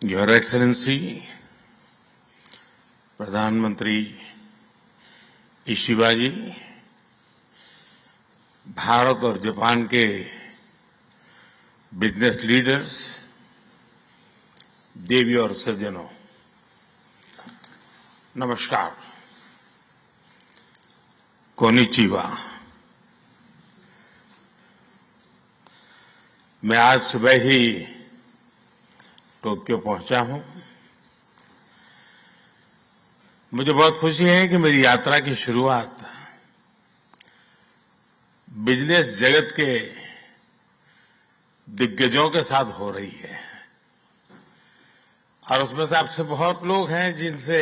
Your excellency प्रधानमंत्री Ishiba जी, भारत और Japan के बिजनेस लीडर्स, देवी और सज्जनों, नमस्कार। कोनिचिवा। मैं आज सुबह ही टोक्यो पहुंचा हूं। मुझे बहुत खुशी है कि मेरी यात्रा की शुरुआत बिजनेस जगत के दिग्गजों के साथ हो रही है और उसमें से आपसे बहुत लोग हैं जिनसे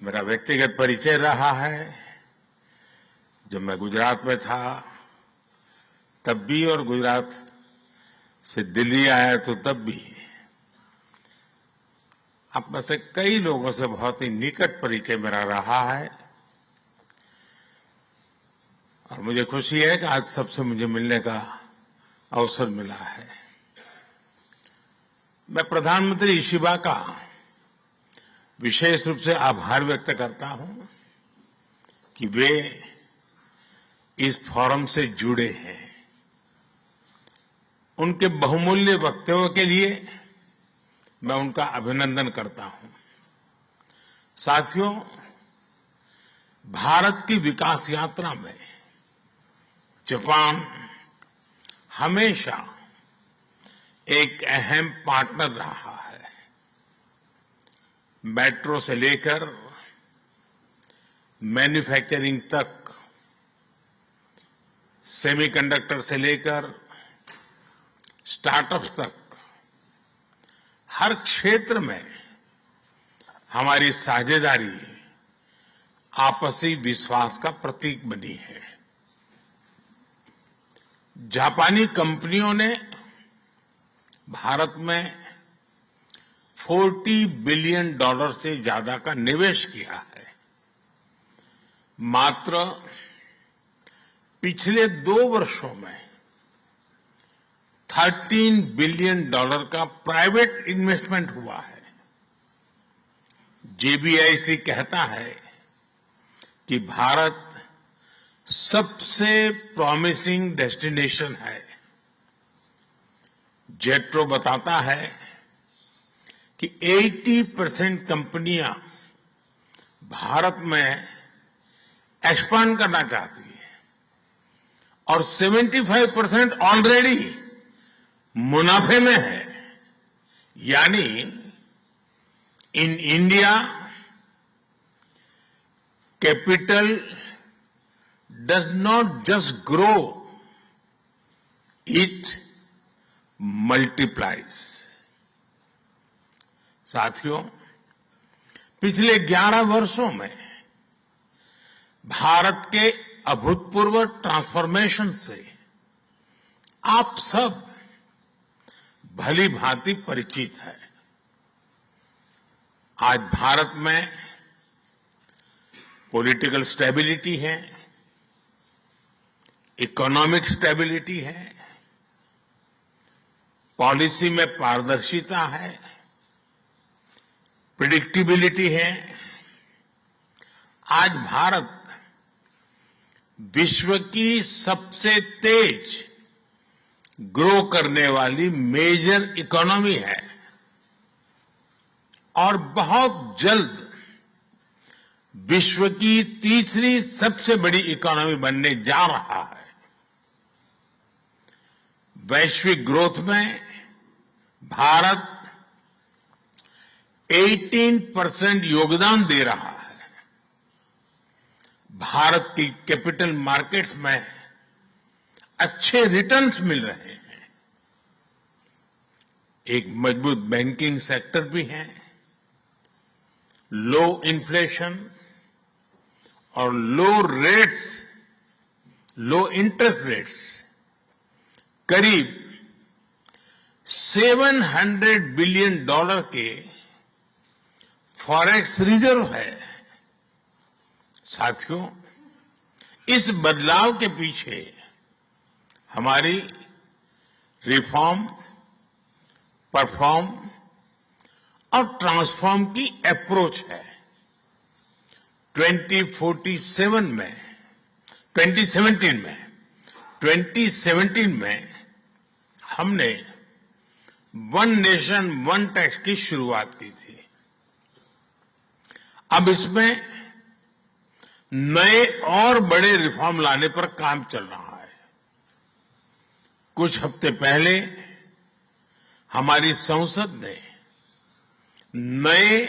मेरा व्यक्तिगत परिचय रहा है। जब मैं गुजरात में था तब भी और गुजरात से दिल्ली आया तो तब भी आप में से कई लोगों से बहुत ही निकट परिचय मेरा रहा है और मुझे खुशी है कि आज सबसे मुझे मिलने का अवसर मिला है। मैं प्रधानमंत्री इशिबा का विशेष रूप से आभार व्यक्त करता हूं कि वे इस फोरम से जुड़े हैं। उनके बहुमूल्य वक्तव्य के लिए मैं उनका अभिनंदन करता हूं। साथियों, भारत की विकास यात्रा में जापान हमेशा एक अहम पार्टनर रहा है। मेट्रो से लेकर मैन्युफैक्चरिंग तक, सेमीकंडक्टर से लेकर स्टार्टअप्स तक, हर क्षेत्र में हमारी साझेदारी आपसी विश्वास का प्रतीक बनी है। जापानी कंपनियों ने भारत में $40 बिलियन से ज्यादा का निवेश किया है। मात्र पिछले 2 वर्षों में $13 बिलियन का प्राइवेट इन्वेस्टमेंट हुआ है। जेबीआईसी कहता है कि भारत सबसे प्रॉमिसिंग डेस्टिनेशन है। जेट्रो बताता है कि 80% कंपनियां भारत में एक्सपांड करना चाहती है और 75% ऑलरेडी मुनाफे में है। यानी in India capital does not just grow, it multiplies. साथियों, पिछले 11 वर्षों में भारत के अभूतपूर्व ट्रांसफॉर्मेशन से आप सब भली भांति परिचित है। आज भारत में पॉलिटिकल स्टेबिलिटी है, इकोनॉमिक स्टेबिलिटी है, पॉलिसी में पारदर्शिता है, प्रिडिक्टिबिलिटी है। आज भारत विश्व की सबसे तेज ग्रो करने वाली मेजर इकोनॉमी है और बहुत जल्द विश्व की तीसरी सबसे बड़ी इकोनॉमी बनने जा रहा है। वैश्विक ग्रोथ में भारत 18% योगदान दे रहा है। भारत की कैपिटल मार्केट्स में अच्छे रिटर्न्स मिल रहे हैं। एक मजबूत बैंकिंग सेक्टर भी है। लो इन्फ्लेशन और लो इंटरेस्ट रेट्स, करीब $700 बिलियन के फॉरेक्स रिजर्व है। साथियों, इस बदलाव के पीछे हमारी रिफॉर्म, परफॉर्म और ट्रांसफॉर्म की अप्रोच है। 2017 में हमने वन नेशन वन टैक्स की शुरुआत की थी। अब इसमें नए और बड़े रिफॉर्म लाने पर काम चल रहा है। कुछ हफ्ते पहले हमारी संसद ने नए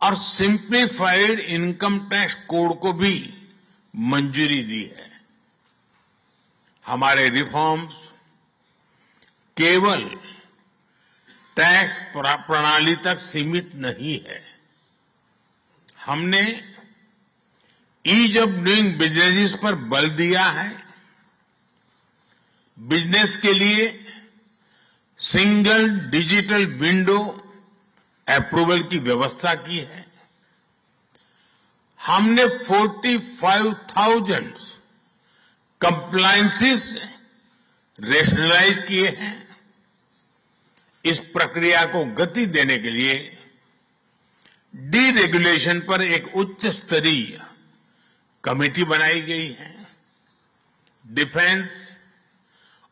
और सिंप्लीफाइड इनकम टैक्स कोड को भी मंजूरी दी है। हमारे रिफॉर्म्स केवल टैक्स प्रणाली तक सीमित नहीं है। हमने ईज ऑफ डूइंग बिजनेस पर बल दिया है। बिजनेस के लिए सिंगल डिजिटल विंडो अप्रूवल की व्यवस्था की है। हमने 45,000 कंप्लायंसेस रेशनलाइज किए हैं। इस प्रक्रिया को गति देने के लिए डीरेगुलेशन पर एक उच्च स्तरीय कमेटी बनाई गई है। डिफेंस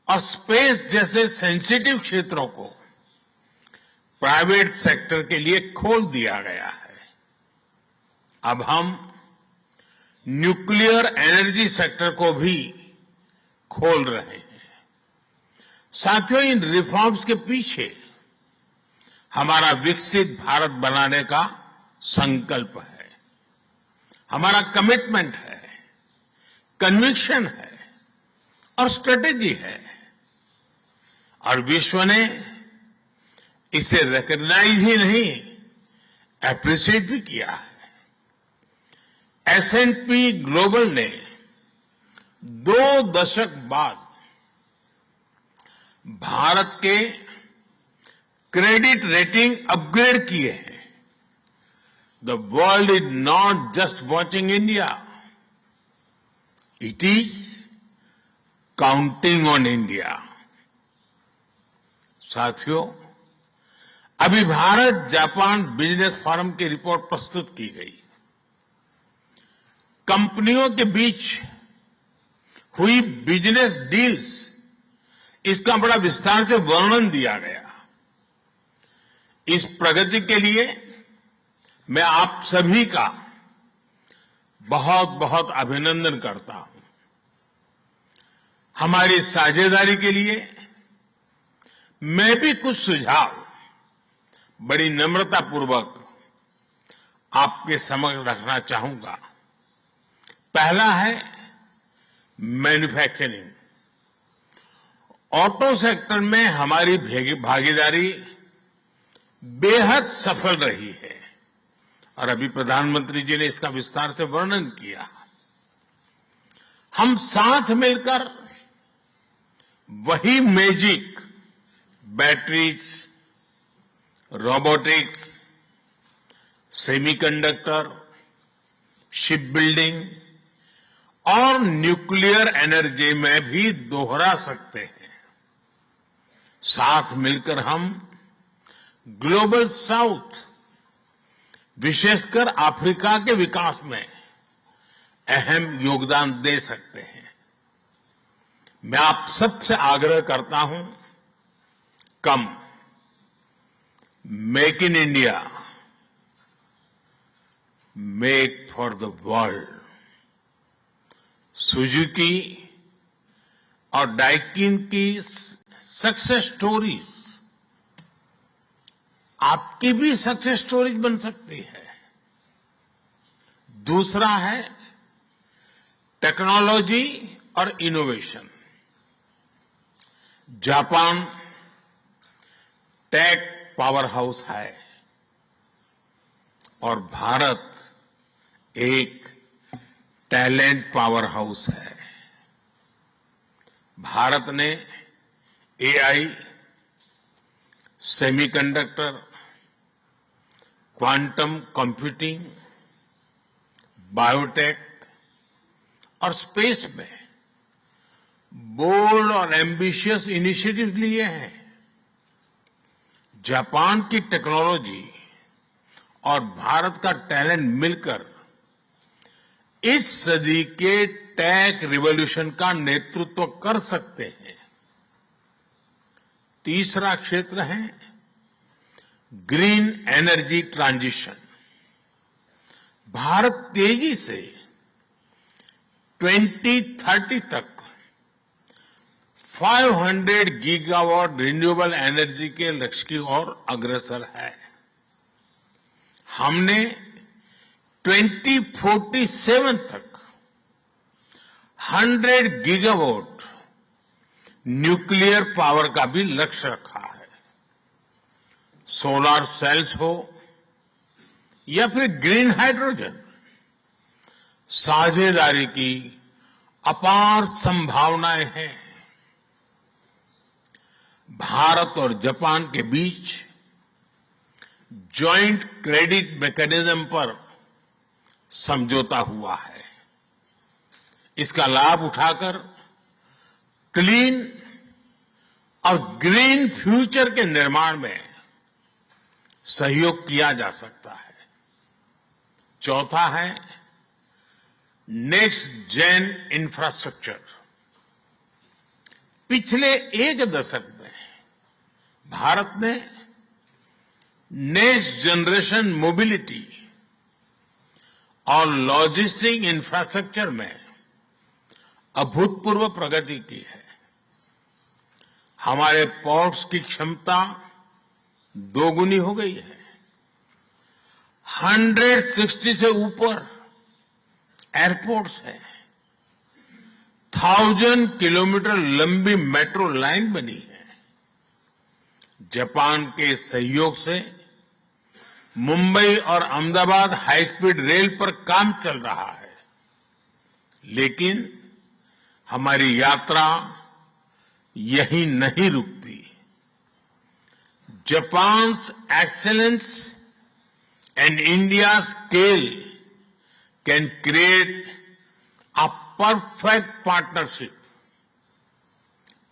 और स्पेस जैसे सेंसिटिव क्षेत्रों को प्राइवेट सेक्टर के लिए खोल दिया गया है। अब हम न्यूक्लियर एनर्जी सेक्टर को भी खोल रहे हैं। साथियों, इन रिफॉर्म्स के पीछे हमारा विकसित भारत बनाने का संकल्प है, हमारा कमिटमेंट है, कन्विक्शन है और स्ट्रेटेजी है। और विश्व ने इसे रिकॉग्नाइज ही नहीं, एप्रिशिएट भी किया है। S&P ग्लोबल ने 2 दशक बाद भारत के क्रेडिट रेटिंग अपग्रेड किए हैं। The world is not just watching India, it is counting on India. साथियों, अभी भारत जापान बिजनेस फोरम की रिपोर्ट प्रस्तुत की गई। कंपनियों के बीच हुई बिजनेस डील्स, इसका बड़ा विस्तार से वर्णन दिया गया। इस प्रगति के लिए मैं आप सभी का बहुत बहुत अभिनंदन करता हूं। हमारी साझेदारी के लिए मैं भी कुछ सुझाव बड़ी नम्रतापूर्वक आपके समक्ष रखना चाहूंगा। पहला है मैन्युफैक्चरिंग। ऑटो सेक्टर में हमारी भागीदारी बेहद सफल रही है और अभी प्रधानमंत्री जी ने इसका विस्तार से वर्णन किया। हम साथ मिलकर वही magic batteries, robotics, semiconductor, ship building और न्यूक्लियर एनर्जी में भी दोहरा सकते हैं। साथ मिलकर हम ग्लोबल साउथ, विशेषकर अफ्रीका के विकास में अहम योगदान दे सकते हैं। मैं आप सबसे आग्रह करता हूं, कम make in India, make for the world. Suzuki और डाइकिन की सक्सेस स्टोरीज आपकी भी सक्सेस स्टोरीज बन सकती है। दूसरा है टेक्नोलॉजी और innovation. Japan tech powerhouse है और भारत एक टैलेंट पावर हाउस है। भारत ने AI, semiconductor, quantum computing, biotech और स्पेस में बोल्ड और एम्बिशियस इनिशिएटिव लिए हैं। जापान की टेक्नोलॉजी और भारत का टैलेंट मिलकर इस सदी के टेक रिवॉल्यूशन का नेतृत्व कर सकते हैं। तीसरा क्षेत्र है ग्रीन एनर्जी ट्रांजिशन। भारत तेजी से 2030 तक 500 गीगावाट रिन्यूएबल एनर्जी के लक्ष्य की ओर अग्रसर है। हमने 2047 तक 100 गीगावाट न्यूक्लियर पावर का भी लक्ष्य रखा है। सोलर सेल्स हो या फिर ग्रीन हाइड्रोजन, साझेदारी की अपार संभावनाएं हैं। भारत और जापान के बीच जॉइंट क्रेडिट मैकेनिज्म पर समझौता हुआ है। इसका लाभ उठाकर क्लीन और ग्रीन फ्यूचर के निर्माण में सहयोग किया जा सकता है। चौथा है नेक्स्ट जेन इंफ्रास्ट्रक्चर। पिछले एक दशक में भारत ने नेक्स्ट जनरेशन मोबिलिटी और लॉजिस्टिक इंफ्रास्ट्रक्चर में अभूतपूर्व प्रगति की है। हमारे पोर्ट्स की क्षमता दोगुनी हो गई है। 160 से ऊपर एयरपोर्ट्स हैं। 1000 किलोमीटर लंबी मेट्रो लाइन बनी है। जापान के सहयोग से मुंबई और अहमदाबाद हाई स्पीड रेल पर काम चल रहा है। लेकिन हमारी यात्रा यहीं नहीं रुकती। Japan's excellence and India scale can create a perfect partnership.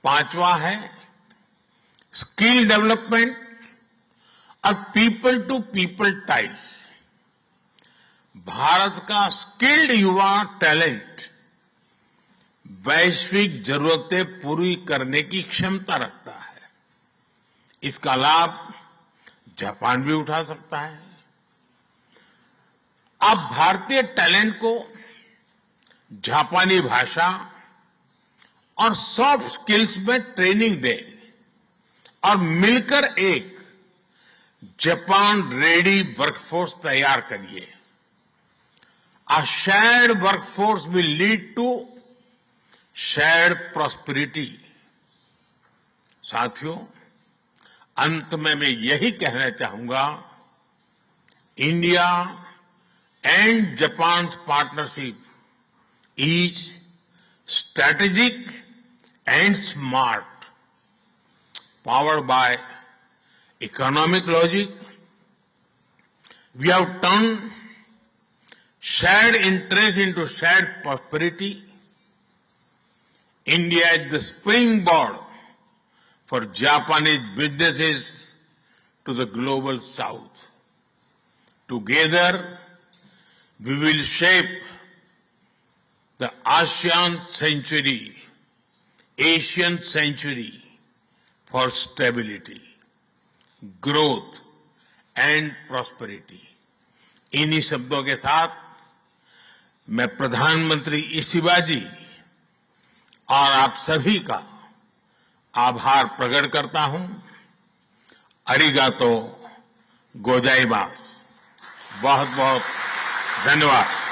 पांचवा है स्किल डेवलपमेंट और people to people ties. Bharat का स्किल्ड युवा टैलेंट वैश्विक जरूरतें पूरी करने की क्षमता रखता है। इसका लाभ जापान भी उठा सकता है। आप भारतीय टैलेंट को जापानी भाषा और सॉफ्ट स्किल्स में ट्रेनिंग दें और मिलकर एक जापान रेडी वर्कफोर्स तैयार करिए। A shared workforce will lead to shared prosperity। साथियों, अंत में मैं यही कहना चाहूंगा, India and Japan's partnership is strategic and smart, powered by economic logic. We have turned shared interest into shared prosperity. India is the springboard for Japanese businesses to the global south. Together, we will shape the ASEAN century, Asian century for stability, growth and prosperity। इन्हीं शब्दों के साथ मैं प्रधानमंत्री Ishiba जी और आप सभी का आभार प्रकट करता हूं। अरिगातो गोजाइमास। बहुत बहुत धन्यवाद।